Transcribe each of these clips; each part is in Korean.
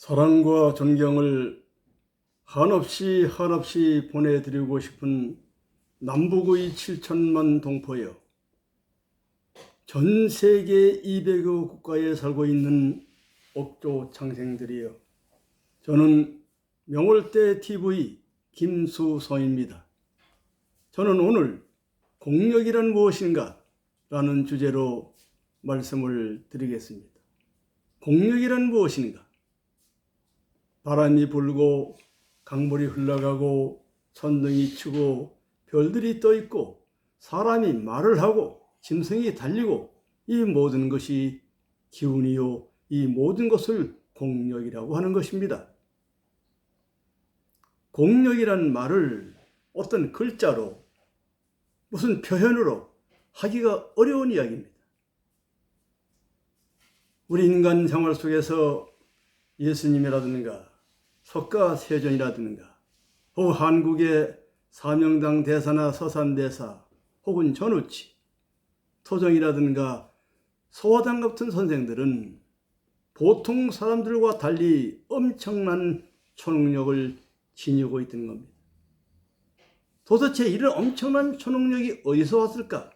사랑과 존경을 한없이 보내드리고 싶은 남북의 7천만 동포여, 전 세계 200여 국가에 살고 있는 옥조 창생들이여, 저는 명월대 TV 김수성입니다. 저는 오늘 공력이란 무엇인가? 라는 주제로 말씀을 드리겠습니다. 공력이란 무엇인가? 바람이 불고 강물이 흘러가고 천둥이 치고 별들이 떠 있고 사람이 말을 하고 짐승이 달리고 이 모든 것이 기운이요, 이 모든 것을 공력이라고 하는 것입니다. 공력이란 말을 어떤 글자로 무슨 표현으로 하기가 어려운 이야기입니다. 우리 인간 생활 속에서 예수님이라든가 석가세존이라든가 혹은 한국의 사명당 대사나 서산대사 혹은 전우치, 토정이라든가 소화당 같은 선생들은 보통 사람들과 달리 엄청난 초능력을 지니고 있던 겁니다. 도대체 이런 엄청난 초능력이 어디서 왔을까?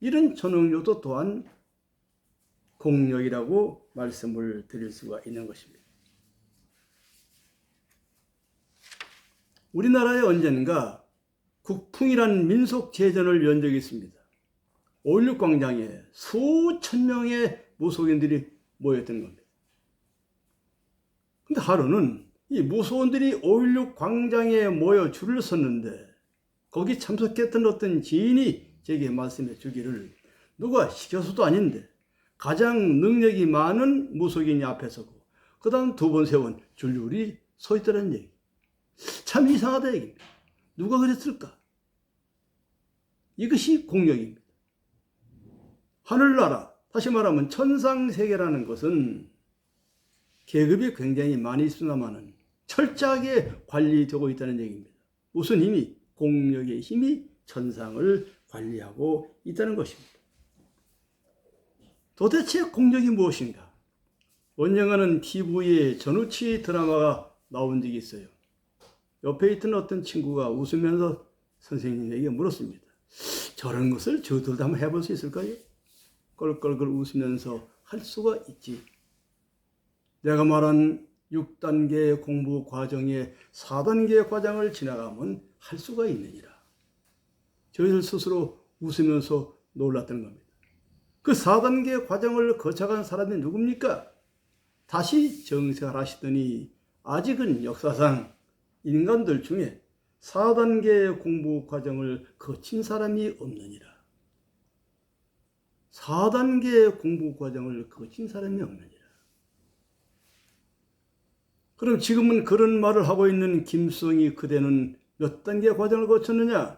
이런 초능력도 또한 공력이라고 말씀을 드릴 수가 있는 것입니다. 우리나라에 언젠가 국풍이란 민속제전을 연 적이 있습니다. 5.16 광장에 수천 명의 무속인들이 모였던 겁니다. 근데 하루는 이 무속인들이 5.16 광장에 모여 줄을 섰는데 거기 참석했던 어떤 지인이 제게 말씀해 주기를, 누가 시켜서도 아닌데 가장 능력이 많은 무속인이 앞에 서고 그 다음 두 번 세운 줄줄이 서 있다는 얘기. 참 이상하다 얘기입니다. 누가 그랬을까? 이것이 공력입니다. 하늘나라, 다시 말하면 천상세계라는 것은 계급이 굉장히 많이 있으나마는 철저하게 관리되고 있다는 얘기입니다. 무슨 힘이? 공력의 힘이 천상을 관리하고 있다는 것입니다. 도대체 공력이 무엇인가? 언젠가는 TV에 전우치 드라마가 나온 적이 있어요. 옆에 있던 어떤 친구가 웃으면서 선생님에게 물었습니다. 저런 것을 저들도 한번 해볼 수 있을까요? 껄껄껄 웃으면서 할 수가 있지. 내가 말한 6단계 공부 과정에 4단계 과정을 지나가면 할 수가 있느니라. 저희들 스스로 웃으면서 놀랐던 겁니다. 그 4단계 과정을 거쳐간 사람이 누굽니까? 다시 정색을 하시더니 아직은 역사상 인간들 중에 4단계 공부 과정을 거친 사람이 없느니라. 4단계 공부 과정을 거친 사람이 없느니라. 그럼 지금은 그런 말을 하고 있는 김수성이 그대는 몇 단계 과정을 거쳤느냐?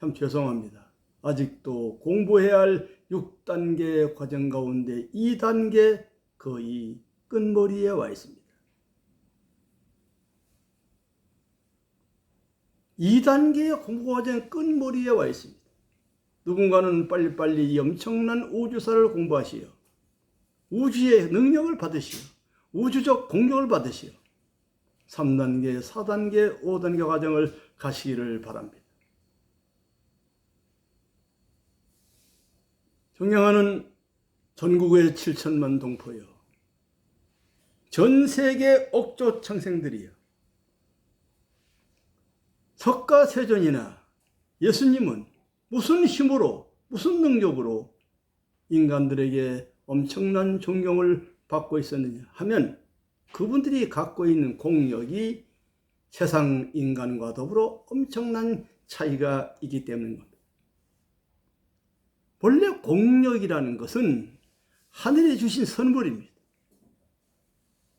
참 죄송합니다. 아직도 공부해야 할 6단계 과정 가운데 2단계 거의 끝머리에 와 있습니다. 2단계의 공부 과정 끝머리에 와 있습니다. 누군가는 빨리빨리 이 엄청난 우주사를 공부하시오. 우주의 능력을 받으시오. 우주적 공격을 받으시오. 3단계, 4단계, 5단계 과정을 가시기를 바랍니다. 존경하는 전국의 7천만 동포여, 전 세계 옥조 창생들이여, 석가세존이나 예수님은 무슨 힘으로, 무슨 능력으로 인간들에게 엄청난 존경을 받고 있었느냐 하면 그분들이 갖고 있는 공력이 세상 인간과 더불어 엄청난 차이가 있기 때문입니다. 본래 공력이라는 것은 하늘이 주신 선물입니다.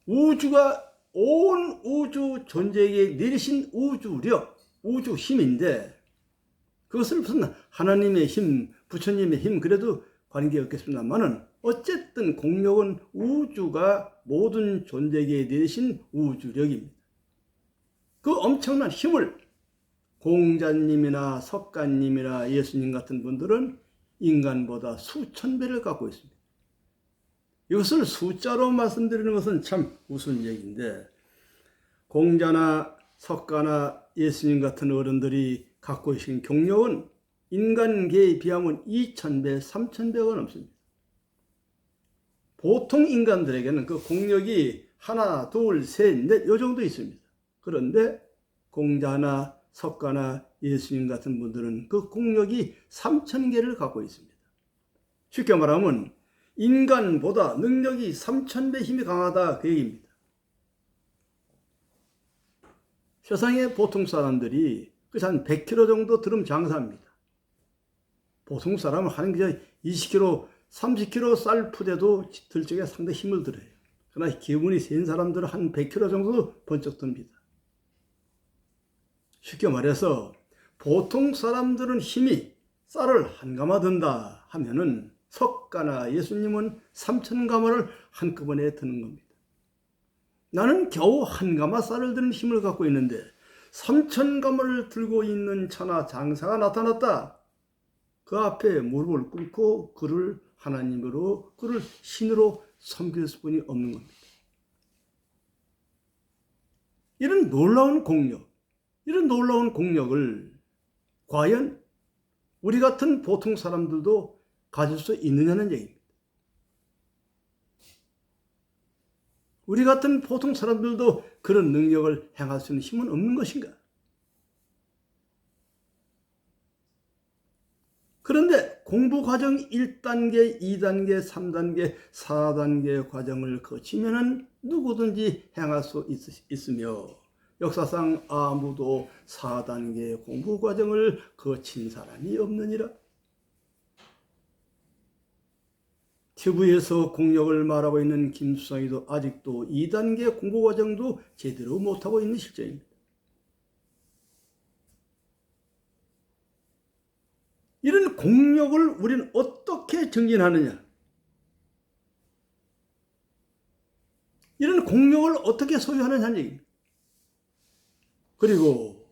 우주가 온 우주 존재에게 내리신 우주력, 우주 힘인데 그것을 무슨 하나님의 힘, 부처님의 힘 그래도 관계없겠습니다만은 어쨌든 공력은 우주가 모든 존재에게 내리신 우주력입니다. 그 엄청난 힘을 공자님이나 석가님이나 예수님 같은 분들은 인간보다 수천 배를 갖고 있습니다. 이것을 숫자로 말씀드리는 것은 참 우스운 얘기인데, 공자나 석가나 예수님 같은 어른들이 갖고 계신 경력은 인간계에 비하면 2000배, 3000배가 넘습니다. 보통 인간들에게는 그 공력이 하나, 둘, 셋, 넷 요 정도 있습니다. 그런데 공자나 석가나 예수님 같은 분들은 그 공력이 3000개를 갖고 있습니다. 쉽게 말하면 인간보다 능력이 3000배 힘이 강하다 그 얘기입니다. 세상의 보통 사람들이 한 100kg 정도 들으면 장사합니다. 보통 사람은 하는 게 20kg, 30kg 쌀 푸대도 들 적에 상당히 힘을 들어요. 그러나 기분이 센 사람들은 한 100kg 정도 번쩍 듭니다. 쉽게 말해서 보통 사람들은 힘이 쌀을 한 가마 든다 하면은 석가나 예수님은 3000가마를 한꺼번에 드는 겁니다. 나는 겨우 한 가마 쌀을 드는 힘을 갖고 있는데 3000가마를 들고 있는 천하 장사가 나타났다. 그 앞에 무릎을 꿇고 그를 하나님으로, 그를 신으로 섬길 수뿐이 없는 겁니다. 이런 놀라운 공력, 이런 놀라운 공력을 과연 우리 같은 보통 사람들도 가질 수 있느냐는 얘기입니다. 우리 같은 보통 사람들도 그런 능력을 행할 수 있는 힘은 없는 것인가? 그런데 공부 과정 1단계, 2단계, 3단계, 4단계 과정을 거치면은 누구든지 행할 수 있으며 역사상 아무도 4단계 공부 과정을 거친 사람이 없느니라. TV에서 공력을 말하고 있는 김수상이도 아직도 2단계 공부 과정도 제대로 못하고 있는 실정입니다. 이런 공력을 우리는 어떻게 정진하느냐? 이런 공력을 어떻게 소유하느냐는 얘기입니다. 그리고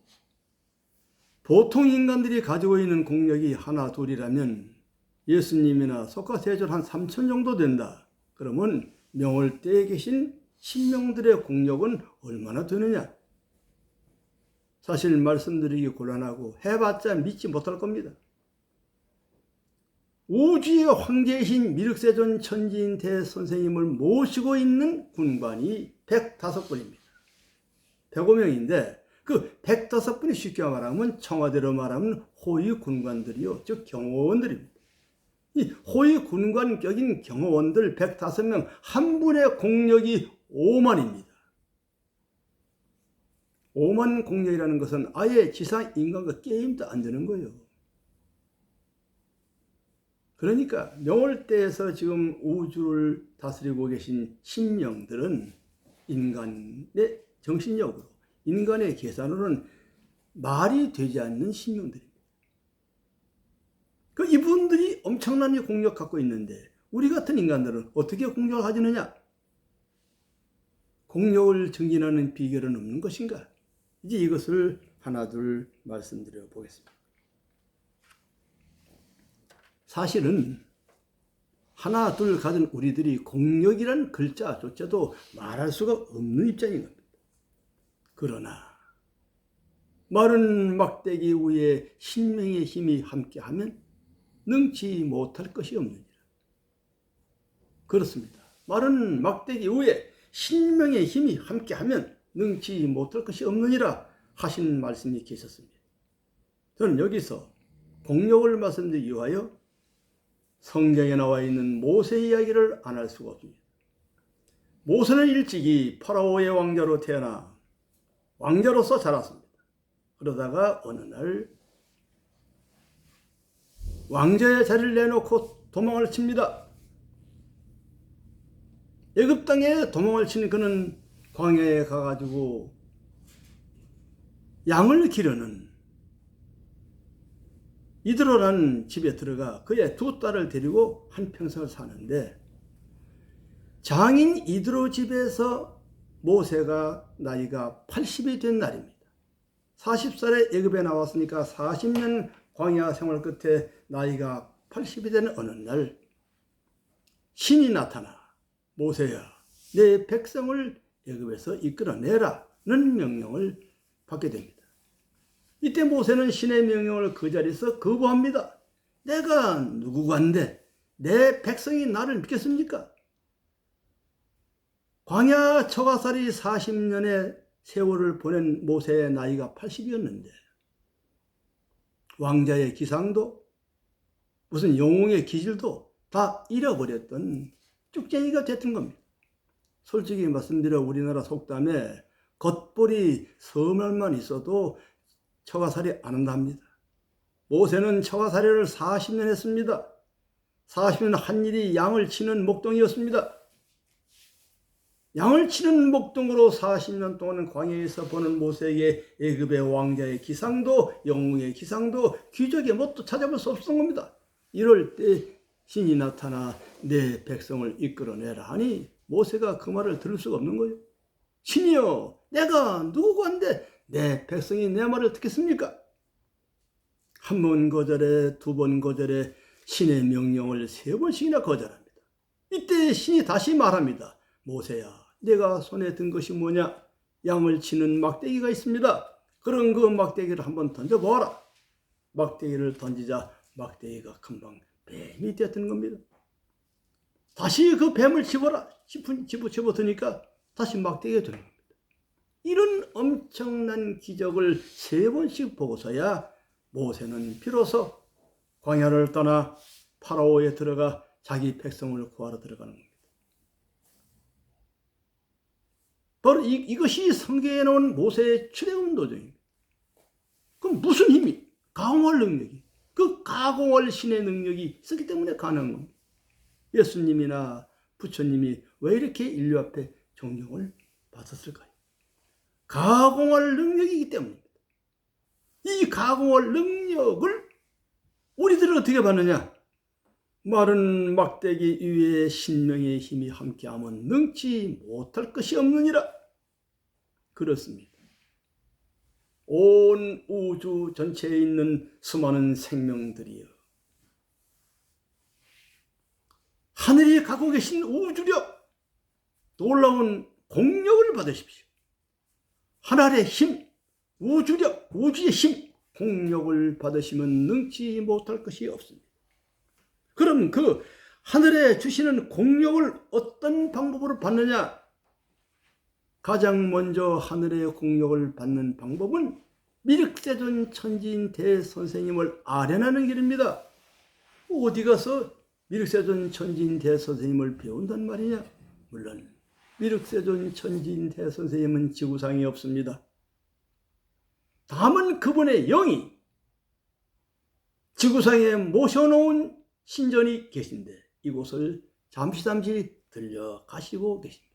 보통 인간들이 가지고 있는 공력이 하나, 둘이라면 예수님이나 석가세존 한 3000 정도 된다. 그러면 명월대에 계신 신명들의 공력은 얼마나 되느냐? 사실 말씀드리기 곤란하고 해봤자 믿지 못할 겁니다. 우주의 황제이신 미륵세존 천지인 대선생님을 모시고 있는 군관이 105분입니다. 105명인데 그 105분이 쉽게 말하면 청와대로 말하면 호위 군관들이요, 즉 경호원들입니다. 이 호위 군관격인 경호원들 105명 한 분의 공력이 5만입니다. 5만 공력이라는 것은 아예 지상 인간과 게임도 안 되는 거예요. 그러니까 명월대에서 지금 우주를 다스리고 계신 신명들은 인간의 정신력으로, 인간의 계산으로는 말이 되지 않는 신명들입니다. 그 이분들이 엄청난 공력 갖고 있는데 우리 같은 인간들은 어떻게 공력을 가지느냐? 공력을 증진하는 비결은 없는 것인가? 이제 이것을 하나둘 말씀드려 보겠습니다. 사실은 하나 둘 가진 우리들이 공력이란 글자조차도 말할 수가 없는 입장인 겁니다. 그러나 마른 막대기 위에 신명의 힘이 함께하면 능치 못할 것이 없느니라. 그렇습니다. 마른 막대기 위에 신명의 힘이 함께하면 능치 못할 것이 없느니라 하신 말씀이 계셨습니다. 저는 여기서 공력을 말씀드리기 위하여 성경에 나와 있는 모세 이야기를 안 할 수가 없습니다. 모세는 일찍이 파라오의 왕자로 태어나 왕자로서 자랐습니다. 그러다가 어느 날 왕자의 자리를 내놓고 도망을 칩니다. 애굽 땅에 도망을 치는 그는 광야에 가가지고 양을 기르는 이드로라는 집에 들어가 그의 두 딸을 데리고 한평생을 사는데, 장인 이드로 집에서 모세가 나이가 80이 된 날입니다. 40살에 애굽에 나왔으니까 40년 광야 생활 끝에 나이가 80이 되는 어느 날 신이 나타나 모세야, 내 백성을 애굽에서 이끌어내라는 명령을 받게 됩니다. 이때 모세는 신의 명령을 그 자리에서 거부합니다. 내가 누구간데 내 백성이 나를 믿겠습니까? 광야 처가살이 40년의 세월을 보낸 모세의 나이가 80이었는데 왕자의 기상도 무슨 영웅의 기질도 다 잃어버렸던 쭉쟁이가 됐던 겁니다. 솔직히 말씀드려 우리나라 속담에 겉보리 서말만 있어도 처가살이 안 한답니다. 모세는 처가살이를 40년 했습니다. 40년 한 일이 양을 치는 목동이었습니다. 양을 치는 목동으로 40년 동안 광야에서 보는 모세에게 애굽의 왕자의 기상도 영웅의 기상도 귀족의 뭣도 찾아볼 수 없었던 겁니다. 이럴 때 신이 나타나 내 백성을 이끌어내라 하니 모세가 그 말을 들을 수가 없는 거예요. 신이여, 내가 누구고 한데 내 백성이 내 말을 듣겠습니까? 한 번 거절해, 두 번 거절해, 신의 명령을 3번씩이나 거절합니다. 이때 신이 다시 말합니다. 모세야, 내가 손에 든 것이 뭐냐? 양을 치는 막대기가 있습니다. 그런 그 막대기를 한번 던져보아라. 막대기를 던지자 막대기가 금방 뱀이 되었던 겁니다. 다시 그 뱀을 집어드니까 다시 막대기가 되는 겁니다. 이런 엄청난 기적을 3번씩 보고서야 모세는 비로소 광야를 떠나 파라오에 들어가 자기 백성을 구하러 들어가는 겁니다. 바로 이것이 성경에 나온 모세의 출애굽 도정입니다. 그럼 무슨 힘이? 가공할 능력이. 그 가공할 신의 능력이 있기 때문에 가능한 겁니다. 예수님이나 부처님이 왜 이렇게 인류 앞에 존경을 받았을까요? 가공할 능력이기 때문입니다. 이 가공할 능력을 우리들은 어떻게 받느냐? 마른 막대기 위에 신명의 힘이 함께하면 능치 못할 것이 없느니라. 그렇습니다. 온 우주 전체에 있는 수많은 생명들이여, 하늘이 갖고 계신 우주력, 놀라운 공력을 받으십시오. 하늘의 힘, 우주력, 우주의 힘, 공력을 받으시면 능치 못할 것이 없습니다. 그럼 그 하늘에 주시는 공력을 어떤 방법으로 받느냐? 가장 먼저 하늘의 공력을 받는 방법은 미륵세존 천지인 대선생님을 아련하는 길입니다. 어디 가서 미륵세존 천지인 대선생님을 배운단 말이냐? 물론 미륵세존 천지인 대선생님은 지구상에 없습니다. 다만 그분의 영이 지구상에 모셔놓은 신전이 계신데 이곳을 잠시 들려가시고 계십니다.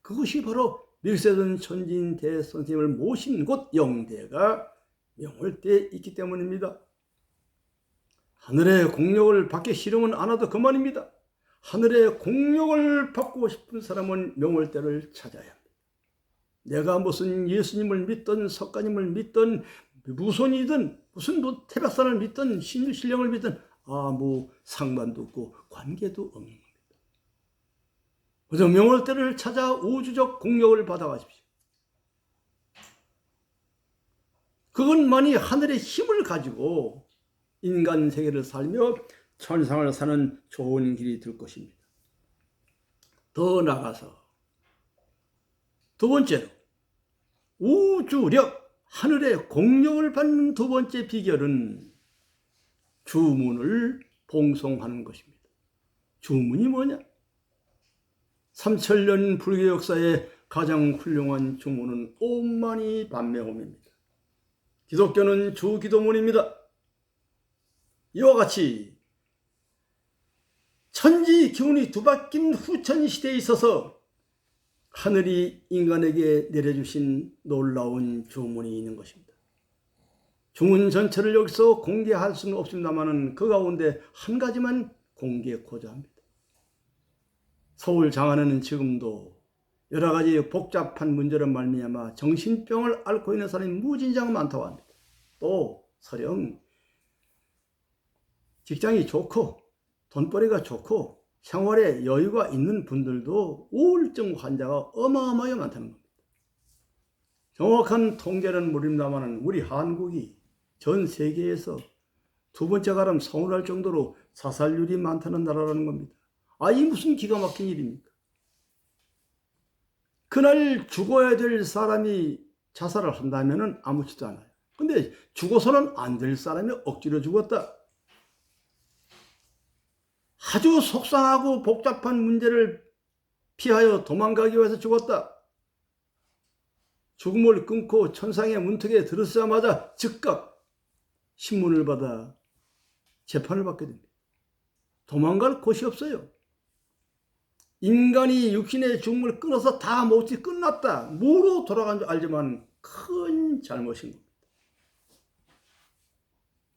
그것이 바로 미륵세존 천지인 대선생님을 모신 곳 영대가 명월대에 있기 때문입니다. 하늘의 공력을 받기 싫으면 안 와도 그만입니다. 하늘의 공력을 받고 싶은 사람은 명월대를 찾아야 합니다. 내가 무슨 예수님을 믿든 석가님을 믿든 무손이든 무슨 태백산을 믿든 신유신령을 믿든 아무 상관도 없고 관계도 없는 겁니다. 그래서 명월대를 찾아 우주적 공력을 받아가십시오. 그것만이 하늘의 힘을 가지고 인간 세계를 살며 천상을 사는 좋은 길이 될 것입니다. 더 나아가서 두 번째로 우주력, 하늘의 공력을 받는 두 번째 비결은 주문을 봉송하는 것입니다. 주문이 뭐냐? 3000년 불교 역사의 가장 훌륭한 주문은 옴마니 밤매홈입니다. 기독교는 주기도문입니다. 이와 같이 천지 기운이 뒤바뀐 후천 시대에 있어서 하늘이 인간에게 내려주신 놀라운 주문이 있는 것입니다. 주문 전체를 여기서 공개할 수는 없습니다만 그 가운데 한 가지만 공개하고자 합니다. 서울 장안에는 지금도 여러 가지 복잡한 문제로 말미암아 정신병을 앓고 있는 사람이 무진장 많다고 합니다. 또 설령 직장이 좋고 돈벌이가 좋고 생활에 여유가 있는 분들도 우울증 환자가 어마어마하게 많다는 겁니다. 정확한 통계는 모릅니다만 우리 한국이 전 세계에서 두 번째 가름 서운할 정도로 자살률이 많다는 나라라는 겁니다. 이 무슨 기가 막힌 일입니까? 그날 죽어야 될 사람이 자살을 한다면 아무렇지도 않아요. 근데 죽어서는 안 될 사람이 억지로 죽었다. 아주 속상하고 복잡한 문제를 피하여 도망가기 위해서 죽었다. 죽음을 끊고 천상의 문턱에 들어서자마자 즉각 신문을 받아 재판을 받게 됩니다. 도망갈 곳이 없어요. 인간이 육신의 죽음을 끊어서 다 몫이 끝났다. 뭐로 돌아간 줄 알지만 큰 잘못인 겁니다.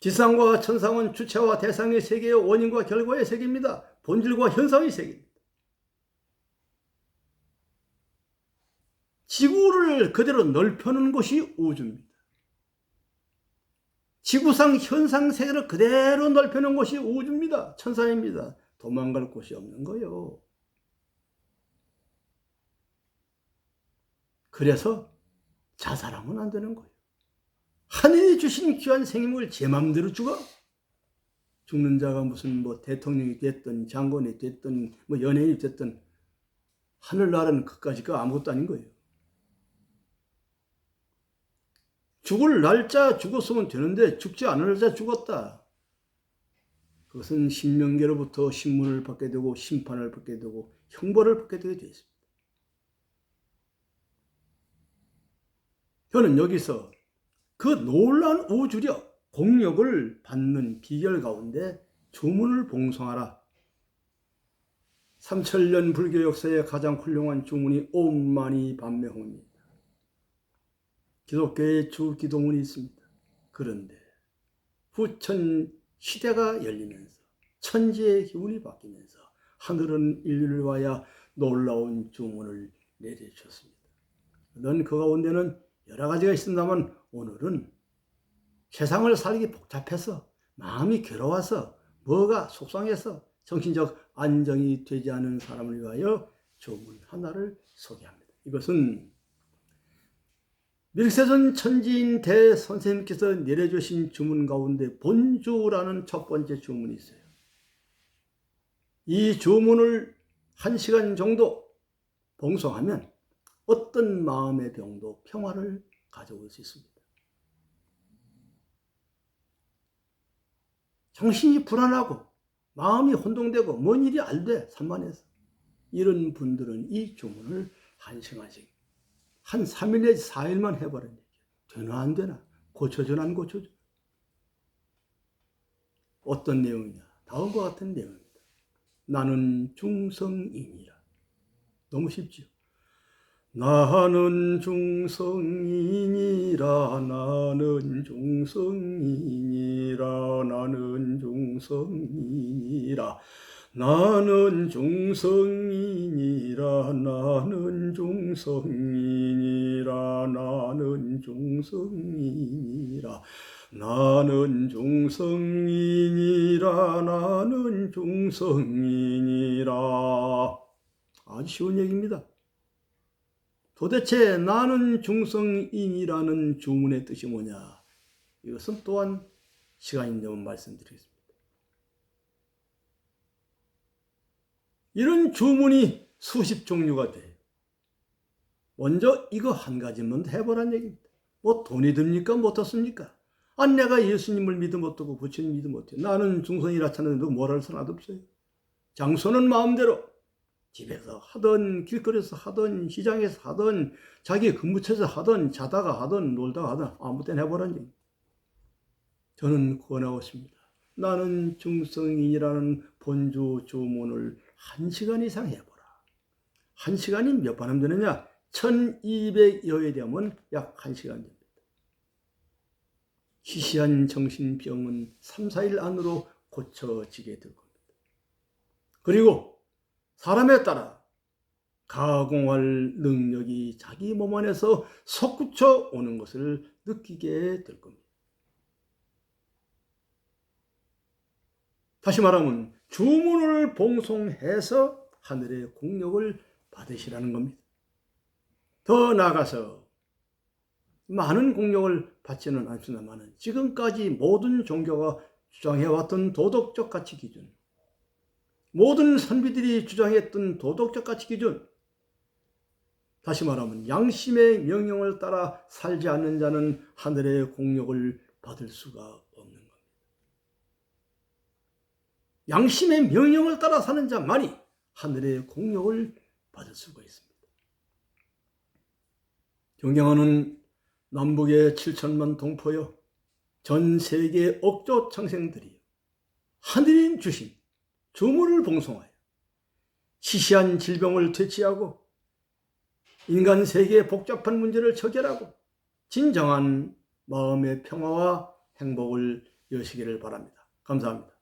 지상과 천상은 주체와 대상의 세계요, 원인과 결과의 세계입니다. 본질과 현상의 세계입니다. 지구를 그대로 넓혀놓은 것이 우주입니다. 지구상 현상 세계를 그대로 넓혀놓은 것이 우주입니다. 천상입니다. 도망갈 곳이 없는 거예요. 그래서 자살하면 안 되는 거예요. 하늘이 주신 귀한 생명을 제 맘대로 죽어? 죽는 자가 무슨 대통령이 됐든 장관이 됐든 연예인이 됐든 하늘나라는 그까짓거 아무것도 아닌 거예요. 죽을 날짜 죽었으면 되는데 죽지 않을 날짜 죽었다. 그것은 신명계로부터 신문을 받게 되고 심판을 받게 되고 형벌을 받게 되게 되어 있습니다. 저는 여기서 그 놀라운 우주력, 공력을 받는 비결 가운데 주문을 봉송하라. 3000년 불교 역사의 가장 훌륭한 주문이 옴마니 밤매홍입니다. 기독교의 주 기도문이 있습니다. 그런데 후천 시대가 열리면서 천지의 기운이 바뀌면서 하늘은 인류를 위하여 놀라운 주문을 내려주셨습니다. 물론 그 가운데는 여러 가지가 있습니다만 오늘은 세상을 살기 복잡해서 마음이 괴로워서 뭐가 속상해서 정신적 안정이 되지 않은 사람을 위하여 주문 하나를 소개합니다. 이것은 밀세전 천지인 대선생님께서 내려주신 주문 가운데 본주라는 첫 번째 주문이 있어요. 이 주문을 1시간 정도 봉송하면 어떤 마음의 병도 평화를 가져올 수 있습니다. 정신이 불안하고 마음이 혼동되고 뭔 일이 안 돼 산만해서 이런 분들은 이 주문을 1시간씩 한 3일 내지 4일만 해버린 얘기예요. 되나 안 되나? 고쳐주나 안 고쳐주나? 어떤 내용이냐? 다음과 같은 내용입니다. 나는 중성인이라. 너무 쉽죠? 나는 중성인이라 나는 중성인이라 나는 중성인이라 나는 중성인이라 나는 중성인이라 나는 중성인이라 나는 중성인이라 나는 중성인이라. 아주 쉬운 얘기입니다. 도대체 나는 중성인이라는 주문의 뜻이 뭐냐? 이것은 또한 시간이 되면 말씀드리겠습니다. 이런 주문이 수십 종류가 돼요. 먼저 이거 한 가지만 해보란 얘기입니다. 뭐 돈이 듭니까? 못 얻습니까? 내가 예수님을 믿음 못하고 부처님 믿음 못해. 나는 중성이라 찾는데 뭐라 할 사람 없어요. 장소는 마음대로 집에서 하든 길거리에서 하든 시장에서 하든 자기 근무처에서 하든 자다가 하든 놀다가 하든 아무 때나 해보란 얘기입니다. 저는 권하고 있습니다. 나는 중성인이라는 본주 주문을 1시간 이상 해보라. 1시간이 몇 번 하면 되느냐? 1200여에 되면 약 1시간 됩니다. 희시한 정신병은 3, 4일 안으로 고쳐지게 될 겁니다. 그리고 사람에 따라 가공할 능력이 자기 몸 안에서 솟구쳐 오는 것을 느끼게 될 겁니다. 다시 말하면 주문을 봉송해서 하늘의 공력을 받으시라는 겁니다. 더 나아가서 많은 공력을 받지는 않습니다만 지금까지 모든 종교가 주장해왔던 도덕적 가치 기준, 모든 선비들이 주장했던 도덕적 가치 기준, 다시 말하면 양심의 명령을 따라 살지 않는 자는 하늘의 공력을 받을 수가 없는 겁니다. 양심의 명령을 따라 사는 자만이 하늘의 공력을 받을 수가 있습니다. 존경하는 남북의 7천만 동포여, 전 세계 억조 청생들이 하늘인 주신 주문을 봉송하여 시시한 질병을 퇴치하고 인간 세계의 복잡한 문제를 처결하고 진정한 마음의 평화와 행복을 여시기를 바랍니다. 감사합니다.